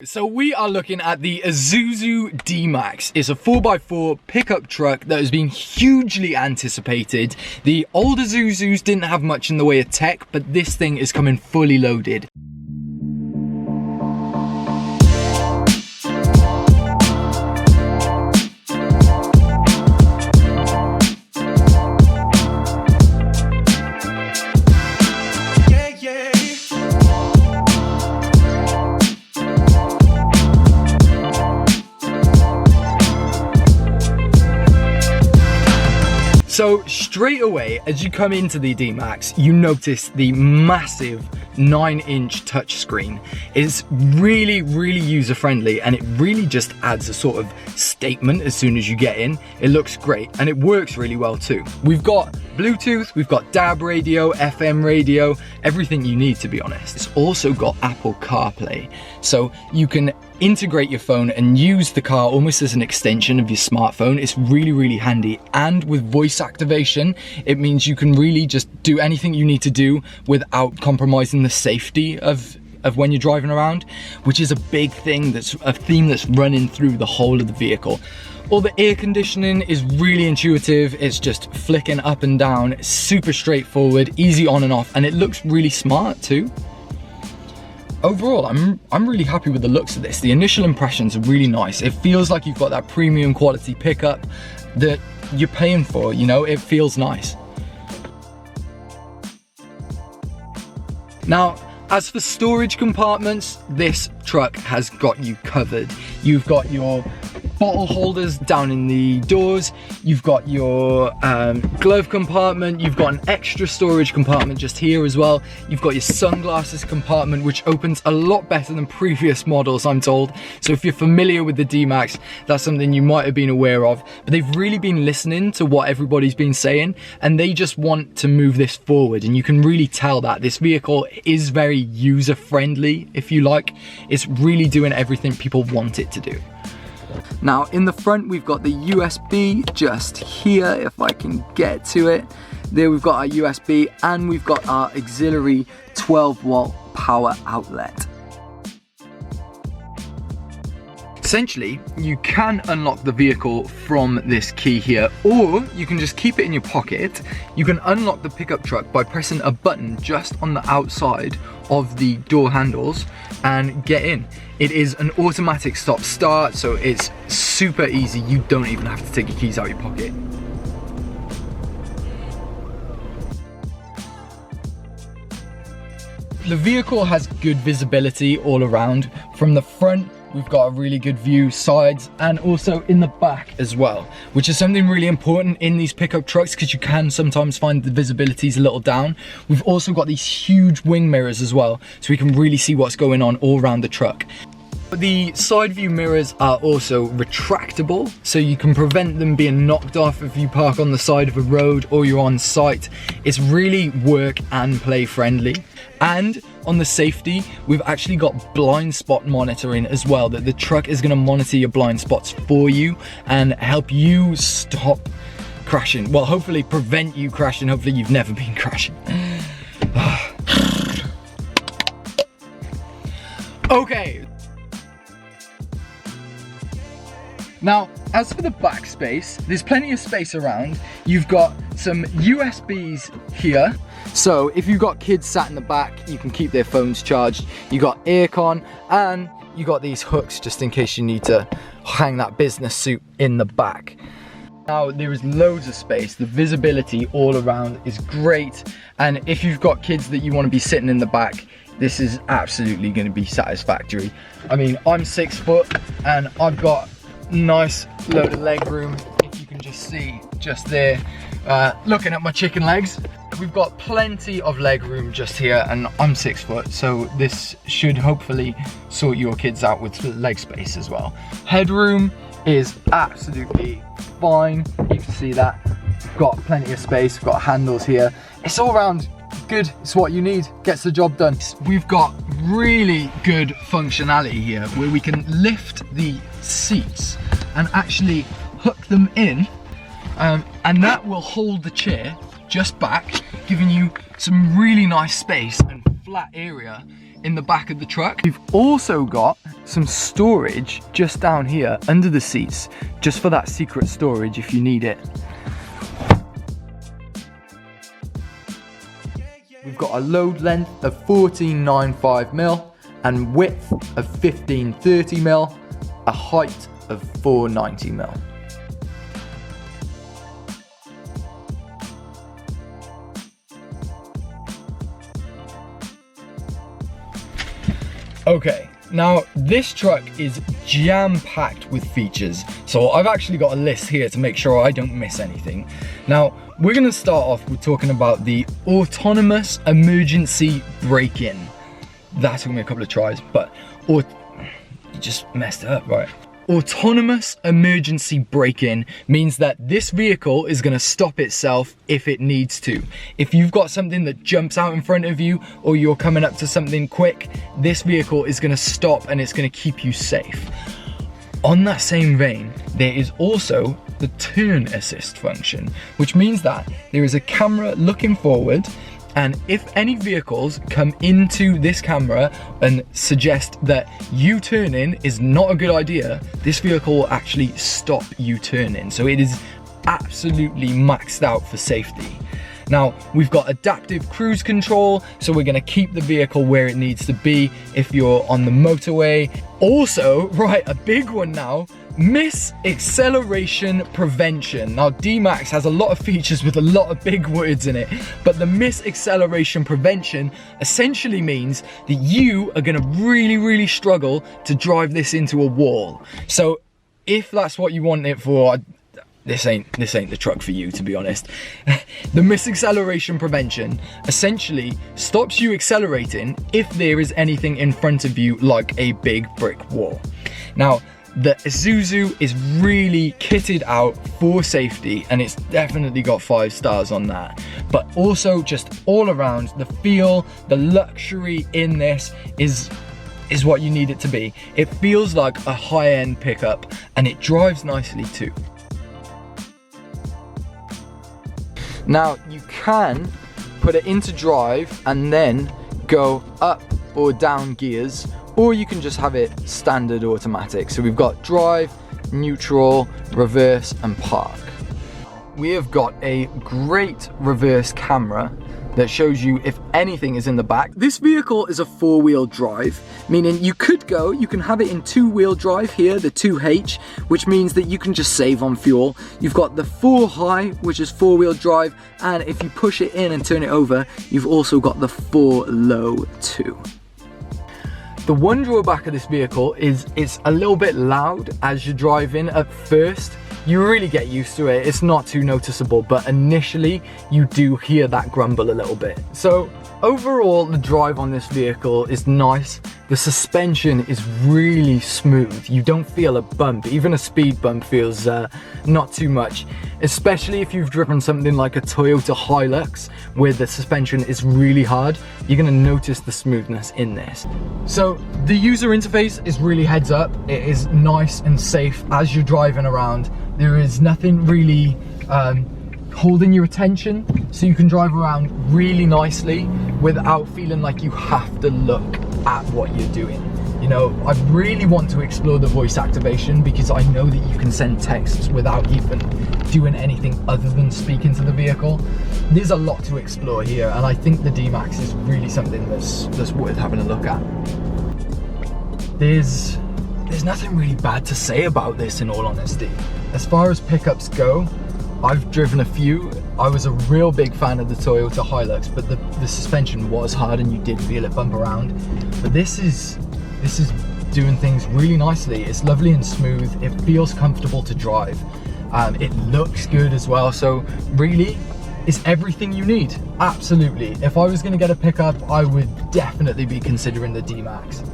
So we are looking at the Isuzu D-Max. It's a 4x4 pickup truck that has been hugely anticipated. The older Isuzus didn't have much in the way of tech, but this thing is coming fully loaded. So straight away, as you come into the D-Max, you notice the massive 9-inch touchscreen. It's really user-friendly, and it really just adds a sort of statement as soon as you get in. It looks great, and it works really well too. We've got Bluetooth, we've got DAB radio, FM radio, everything you need, to be honest. It's also got Apple CarPlay, so you can integrate your phone and use the car almost as an extension of your smartphone. It's really handy, and with voice activation, it means you can really just do anything you need to do without compromising the safety of when you're driving around, which is a big thing, that's a theme that's running through the whole of the vehicle. All the air conditioning is really intuitive. It's just flicking up and down. It's super straightforward, easy on and off, and it looks really smart too. Overall, I'm really happy with the looks of this. The initial impressions are really nice. It feels like you've got that premium quality pickup that you're paying for, you know, it feels nice. Now, as for storage compartments, this truck has got you covered. You've got your bottle holders down in the doors, you've got your glove compartment, you've got an extra storage compartment just here as well, you've got your sunglasses compartment, which opens a lot better than previous models, I'm told. So if you're familiar with the D-Max, that's something you might have been aware of, but they've really been listening to what everybody's been saying, and they just want to move this forward, and you can really tell that this vehicle is very user-friendly, if you like. It's really doing everything people want it to do. Now in the front, we've got the USB just here, if I can get to it. There we've got our USB, and we've got our auxiliary 12-volt power outlet. Essentially, you can unlock the vehicle from this key here, or you can just keep it in your pocket. You can unlock the pickup truck by pressing a button just on the outside of the door handles and get in. It is an automatic stop start, so it's super easy. You don't even have to take your keys out of your pocket. The vehicle has good visibility all around. From the front, we've got a really good view, sides, and also in the back as well, which is something really important in these pickup trucks, because you can sometimes find the visibility's a little down. We've also got these huge wing mirrors as well, so we can really see what's going on all around the truck. The side view mirrors are also retractable, so you can prevent them being knocked off if you park on the side of a road or you're on site. It's really work and play friendly. And on the safety, we've actually got blind spot monitoring as well, that the truck is going to monitor your blind spots for you and help you stop crashing. Well, hopefully prevent you crashing. Hopefully you've never been crashing. Okay. Now, as for the back space, there's plenty of space around. You've got some USBs here. So if you've got kids sat in the back, you can keep their phones charged. You got aircon, and you got these hooks just in case you need to hang that business suit in the back. Now there is loads of space. The visibility all around is great. And if you've got kids that you want to be sitting in the back, this is absolutely going to be satisfactory. I mean, I'm 6 foot and I've got nice load of leg room, if you can just see just there, looking at my chicken legs. We've got plenty of leg room just here, and I'm 6 foot, so this should hopefully sort your kids out with leg space as well. Headroom is absolutely fine, you can see that. We've got plenty of space, we've got handles here. It's all around good, it's what you need, gets the job done. We've got really good functionality here where we can lift the seats and actually hook them in, and that will hold the chair just back, giving you some really nice space and flat area in the back of the truck. We've also got some storage just down here under the seats, just for that secret storage if you need it. We've got a load length of 1495mm and width of 1530mm, a height of 490mm. Okay, now this truck is jam-packed with features, so I've actually got a list here to make sure I don't miss anything. Now, we're gonna start off with talking about the autonomous emergency brake-in. That took me a couple of tries, but you just messed it up, right? Autonomous emergency brake-in means that this vehicle is going to stop itself if it needs to. If you've got something that jumps out in front of you, or you're coming up to something quick, this vehicle is going to stop and it's going to keep you safe. On that same vein, there is also the turn assist function, which means that there is a camera looking forward, and if any vehicles come into this camera and suggest that U-turning is not a good idea, this vehicle will actually stop U-turning. So it is absolutely maxed out for safety. Now, we've got adaptive cruise control, so we're gonna keep the vehicle where it needs to be if you're on the motorway. Also, right, a big one now, misacceleration prevention. Now, D-Max has a lot of features with a lot of big words in it, but the misacceleration prevention essentially means that you are gonna really struggle to drive this into a wall. So if that's what you want it for, this ain't the truck for you, to be honest. The misacceleration prevention essentially stops you accelerating if there is anything in front of you, like a big brick wall. Now, the Isuzu is really kitted out for safety, and it's definitely got 5 stars on that. But also just all around, the feel, the luxury in this is what you need it to be. It feels like a high-end pickup, and it drives nicely too. Now, you can put it into drive and then go up or down gears, or you can just have it standard automatic. So we've got drive, neutral, reverse, and park. We have got a great reverse camera that shows you if anything is in the back. This vehicle is a 4-wheel drive, meaning you can have it in 2-wheel drive here, the 2H, which means that you can just save on fuel. You've got the 4-high, which is 4-wheel drive, and if you push it in and turn it over, you've also got the 4-low too. The one drawback of this vehicle is it's a little bit loud as you're driving at first. You really get used to it, it's not too noticeable, but initially you do hear that grumble a little bit. So overall, the drive on this vehicle is nice. The suspension is really smooth. You don't feel a bump. Even a speed bump feels not too much, especially if you've driven something like a Toyota Hilux where the suspension is really hard. You're gonna notice the smoothness in this. So the user interface is really heads up. It is nice and safe as you're driving around. There is nothing really holding your attention, so you can drive around really nicely without feeling like you have to look at what you're doing. You know, I really want to explore the voice activation, because I know that you can send texts without even doing anything other than speaking to the vehicle. There's a lot to explore here, and I think the D-Max is really something that's worth having a look at. There's nothing really bad to say about this, in all honesty. As far as pickups go, I've driven a few. I was a real big fan of the Toyota Hilux, but the suspension was hard and you did feel it bump around. But this is doing things really nicely. It's lovely and smooth. It feels comfortable to drive. It looks good as well. So really, it's everything you need. Absolutely. If I was going to get a pickup, I would definitely be considering the D-Max.